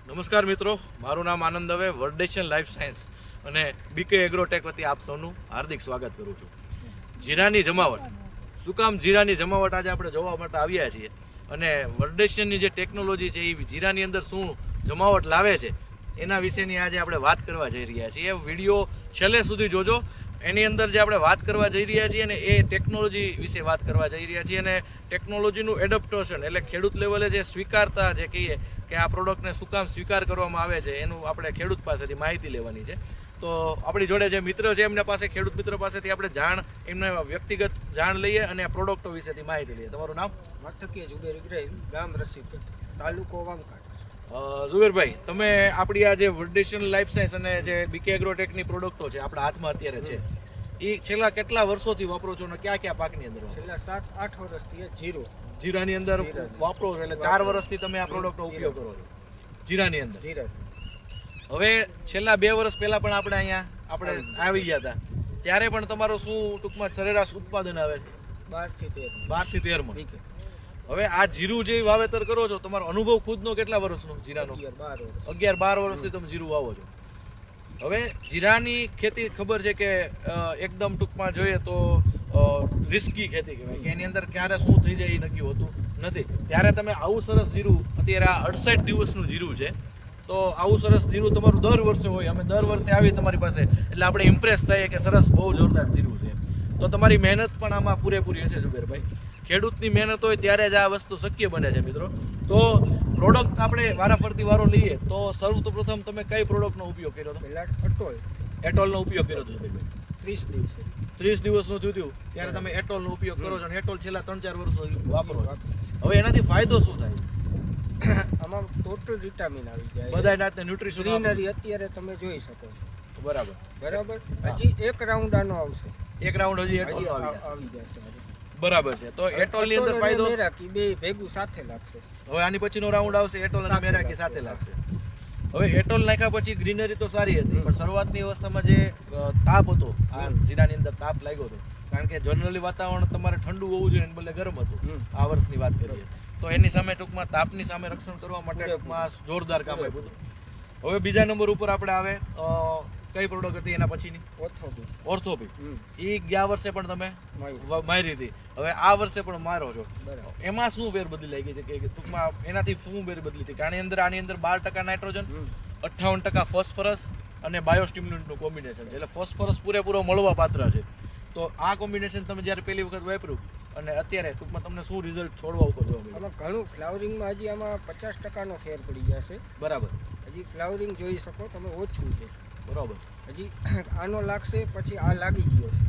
નમસ્કાર મિત્રો, મારું નામ આનંદ દવે, વર્ડેશન લાઈફ સાયન્સ અને બીકે એગ્રોટેક વતી આપ સૌનું હાર્દિક સ્વાગત કરું છું. જીરાની જમાવટ, શું કામ જીરાની જમાવટ આજે આપણે જોવા માટે આવ્યા છીએ અને વર્ડેશનની જે ટેકનોલોજી છે એ જીરાની અંદર શું જમાવટ લાવે છે એના વિશેની આજે આપણે વાત કરવા જઈ રહ્યા છીએ. એ વિડીયો છેલ્લે સુધી જોજો. એની અંદર જે આપણે વાત કરવા જઈ રહ્યા છીએ ને એ ટેકનોલોજી વિશે વાત કરવા જઈ રહ્યા છીએ અને ટેકનોલોજીનું એડપ્ટેશન એટલે ખેડૂત લેવલે જે સ્વીકારતા જે કહીએ કે આ પ્રોડક્ટને શું કામ સ્વીકાર કરવામાં આવે છે એનું આપણે ખેડૂત પાસેથી માહિતી લેવાની છે. તો આપણી જોડે જે મિત્ર છે એમના પાસે, ખેડૂત મિત્ર પાસેથી આપણે એમને વ્યક્તિગત જાણ લઈએ અને આ પ્રોડક્ટો વિશેથી માહિતી લઈએ. તમારું નામ? મથકીય ઝુબેર ઇબ્રાહીમ, ગામ રસીકટ, તાલુકો વામકાટ. ઝુબેરભાઈ, તમે આપણી આ જે વર્ડેશન લાઈફ સાયન્સ અને જે બીકે એગ્રોટેકની પ્રોડક્ટો છે આપણા હાથમાં અત્યારે છે એ છેલ્લા કેટલા વર્ષોથી વાપરો છો અને કયા કયા પાકની અંદર? છેલ્લા 7-8 વર્ષથી જીરાની અંદર વાપરો છો, એટલે 4 વર્ષથી તમે આ પ્રોડક્ટનો ઉપયોગ કરો છો જીરાની અંદર. હવે છેલ્લા 2 વર્ષ પહેલા પણ આપણે આવી ગયા હતા, ત્યારે પણ તમારું શું ટૂંકમાં સરેરાશ ઉત્પાદન આવે છે? 12 થી 13 મણ. હવે આ જીરું જે વાવેતર કરો છો, તમારો અનુભવ ખુદનો કેટલા વર્ષનો જીરાનો? 11-12 વર્ષથી તમે જીરું વાવો છો. હવે જીરાની ખેતી ખબર છે કે એકદમ ટૂંકમાં જોઈએ તો રિસ્કી ખેતી કહેવાય કે એની અંદર ક્યારે શું થઈ જાય એ નક્કી હોતું નથી. ત્યારે તમે આવું સરસ જીરું, અત્યારે આ 68 દિવસનું જીરું છે, તો આવું સરસ જીરું તમારું દર વર્ષે હોય, અમે દર વર્ષે આવીએ તમારી પાસે એટલે આપણે ઇમ્પ્રેસ થઈએ કે સરસ બહુ જોરદાર જીરું છે. તો તમારી મહેનત પણ આમાં પૂરેપૂરી હશે ઝુબેરભાઈ. ખેડૂતની મહેનત હોય ત્યારે જ આ વસ્તુ શક્ય બને છે મિત્રો. તો પ્રોડક્ટ આપણે વારાફરતી વારો લઈએ તો સૌપ્રથમ તમે કઈ પ્રોડક્ટનો ઉપયોગ કર્યો હતો? પહેલા એટોલનો ઉપયોગ કર્યો હતો ઝુબેરભાઈ. 30 દિવસનું થયું ત્યારે તમે એટોલનો ઉપયોગ કરો છો અને એટોલ છેલ્લા 3-4 વર્ષો વાપરો છો. હવે એનાથી ફાયદો શું થાય? આમાં ટોટલ વિટામિન આવી જાય, બધા જાતના ન્યુટ્રિશન, ગ્રીનરી અત્યારે તમે જોઈ શકો છો. બરાબર. હજી એક રાઉન્ડ આનો આવશે. એક રાઉન્ડ હજી એટોલ આવી જશે. બરાબર છે. તો એટોલ ની અંદર ફાયદો મેરાકી બે ભેગું સાથે લાગશે. હવે આની પછીનો રાઉન્ડ આવશે, એટોલ અને મેરાકી સાથે લાગશે. હવે એટોલ નાખ્યા પછી ગ્રીનરી તો સારી હતી, પણ શરૂઆતની અવસ્થામાં જે તાપ હતો, આ જીરાની અંદર તાપ લાગ્યો હતો, કારણ કે જનરલી વાતાવરણ તમારે ઠંડુ હોવું જોઈએ, બદલે ગરમ હતું આ વર્ષની વાત કરીએ તો. એની સામે ટૂંકમાં તાપની સામે રક્ષણ કરવા માટે ટૂંકમાં જોરદાર કામ આપ્યું હતું. હવે બીજા નંબર ઉપર આપણે આવે, કઈ પ્રોડક્ટ હતી એના પછીની? ઓર્થોપી. એ ગયા વર્ષે પણ તમે મારી હતી, હવે આ વર્ષે પણ મારો છો. એમાં શું ફેર બદલી લાગી છે કે ટૂંકમાં એનાથી શું ફેર બદલી હતી? આની અંદર 12% નાઇટ્રોજન, 58% ફોસ્ફરસ અને બાયોસ્ટિમ્યુલન્ટનું કોમ્બિનેશન છે, એટલે ફોસ્ફરસ પૂરેપૂરો મળવા પાત્ર છે. તો આ કોમ્બિનેશન તમે જ્યારે પહેલી વખત વાપર્યું અને અત્યારે ટૂંકમાં તમને શું રિઝલ્ટ છોડવા ઉપર જોવા મળ્યું? આમાં ઘણું ફ્લાવરિંગમાં હજી આમાં 50%નો ફેર પડી જશે. બરાબર. હજી ફ્લાવરિંગ જોઈ શકો તમે, ઓછું છે. બરાબર. હજી આનો લાગશે, પછી આ લાગી ગયો છે.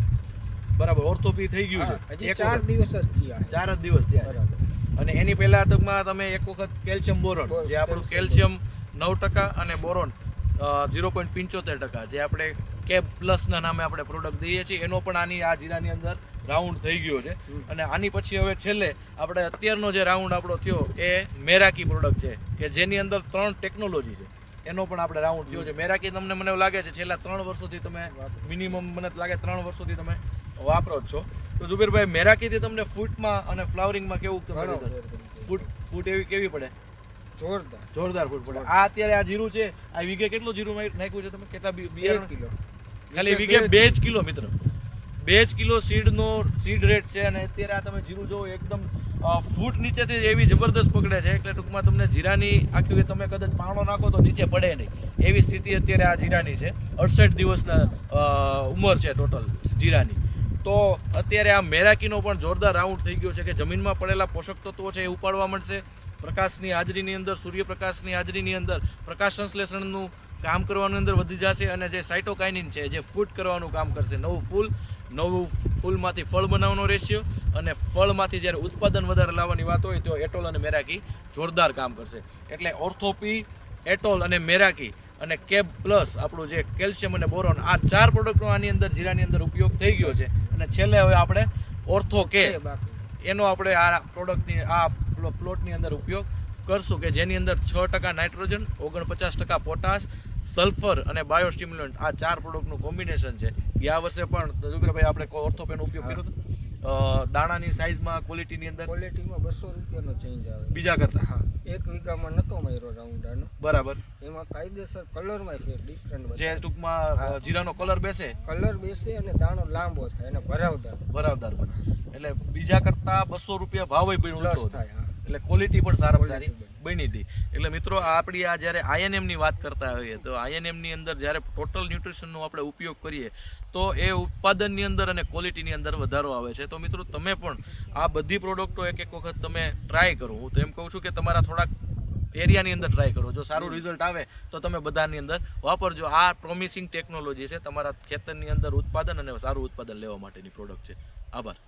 બરાબર. ઓર્થોપી થઈ ગયું છે. હજી 4 દિવસ જ થયા. 4 જ દિવસ થયા. બરાબર. અને એની પહેલા ટૂંકમાં તમે એક વખત કેલ્શિયમ બોરોન, જે આપણું કેલ્શિયમ 9% અને બોરોન 0.75%, જે આપણે કેબ પ્લસના નામે આપણે પ્રોડક્ટ દઈએ છીએ, એનો પણ આ જીરાની અંદર રાઉન્ડ થઈ ગયો છે. અને આની પછી હવે છેલ્લે આપણે અત્યારનો જે રાઉન્ડ આપણો થયો એ મેરાકી પ્રોડક્ટ છે કે જેની અંદર 3 ટેકનોલોજી છે, એનો પણ આપણે રાઉન્ડ થયો છે. મેરાકી તમને મને એવું લાગે છે છેલ્લા 3 વર્ષોથી તમે મિનિમમ, મને લાગે 3 વર્ષોથી તમે વાપરો જ છો. તો ઝુબેરભાઈ, મેરાકીથી તમને ફૂટમાં અને ફ્લાવરિંગમાં કેવું ફૂટ એવી કેવી પડે? જોરદાર ફૂટ પડે. આ અત્યારે આ જીરું છે, આ વીઘે કેટલું જીરું નાખ્યું છે તમે? કેટલા બિયારણ? 2 કિલો. ખાલી વીઘે 2 જ કિલો મિત્રો, 2 જ કિલો સીડ રેટ છે. અને અત્યારે આ તમે જીરું જોવો એકદમ ફૂટ નીચેથી એવી જબરદસ્ત પકડે છે, એટલે ટૂંકમાં તમને જીરાની આખી તમે કદાચ પાણો નાખો તો નીચે પડે નહીં એવી સ્થિતિ અત્યારે આ જીરાની છે. 68 દિવસના ઉંમર છે ટોટલ જીરાની. તો અત્યારે આ મેરાકીનો પણ જોરદાર રાઉન્ડ થઈ ગયો છે કે જમીનમાં પડેલા પોષક તત્વો છે એ ઉપાડવા મળશે. પ્રકાશની હાજરીની અંદર, સૂર્યપ્રકાશની હાજરીની અંદર પ્રકાશ સંશ્લેષણનું કામ કરવાની અંદર વધી જશે અને જે સાઇટોકાઇનિન છે જે ફૂડ કરવાનું કામ કરશે. નવું ફૂલમાંથી ફળ બનાવવાનો રેશિયો અને ફળમાંથી જ્યારે ઉત્પાદન વધારે લાવવાની વાત હોય તો એટોલ અને મેરાકી જોરદાર કામ કરશે. એટલે ઓર્થોપી, એટોલ અને મેરાકી અને કેબ પ્લસ આપણું જે કેલ્શિયમ અને બોરોન, આ 4 પ્રોડક્ટનો આની અંદર જીરાની અંદર ઉપયોગ થઈ ગયો છે. અને છેલ્લે હવે આપણે ઓર્થો કે એનો આપણે આ પ્રોડક્ટની આ પ્લોટની અંદર ઉપયોગ કરશું કે જેની અંદર 6% નાઇટ્રોજન, 49% પોટાશ, સલ્ફર અને બાયોસ્ટિમ્યુલન્ટ, આ 4 પ્રોડક્ટનું કોમ્બિનેશન છે. ગયા વર્ષે પણ ઝુબેરભાઈ આપણે ઓર્થોપેનો ઉપયોગ કર્યો હતો. દાણાની સાઈઝમાં ક્વોલિટીની અંદર ક્વોલિટીમાં 200 રૂપિયાનો ચેન્જ આવે. બીજા કરતા? હા, 1 વીઘામાં નતો માર્યો રાઉન્ડ આનો. બરાબર. એમાં કાયદેસર કલરમાં ફેર ડિફરન્ટ જે ટૂંકમાં જીરાનો કલર બેસે, કલર બેસે અને દાણો લાંબો થાય અને ભરાવદાર બને. એટલે બીજા કરતા 200 રૂપિયા ભાવ પણ પ્લસ ઊંચો થાય. હા, એટલે ક્વોલિટી પણ સારામાં સારી Quality બની હતી. એટલે મિત્રો આપણી આ જ્યારે આઈએનએમની વાત કરતા હોઈએ તો આઈએનએમની અંદર જ્યારે ટોટલ ન્યુટ્રિશનનો આપણે ઉપયોગ કરીએ તો એ ઉત્પાદનની અંદર અને ક્વોલિટીની અંદર વધારો આવે છે. તો મિત્રો તમે પણ આ બધી પ્રોડક્ટો એક વખત તમે ટ્રાય કરો. હું તો એમ કહું છું કે તમારા થોડાક એરિયાની અંદર ટ્રાય કરો. જો સારું રિઝલ્ટ આવે તો તમે બધાની અંદર વાપરજો. આ પ્રોમિસિંગ ટેકનોલોજી છે તમારા ખેતરની અંદર ઉત્પાદન અને સારું ઉત્પાદન લેવા માટેની પ્રોડક્ટ છે. આભાર.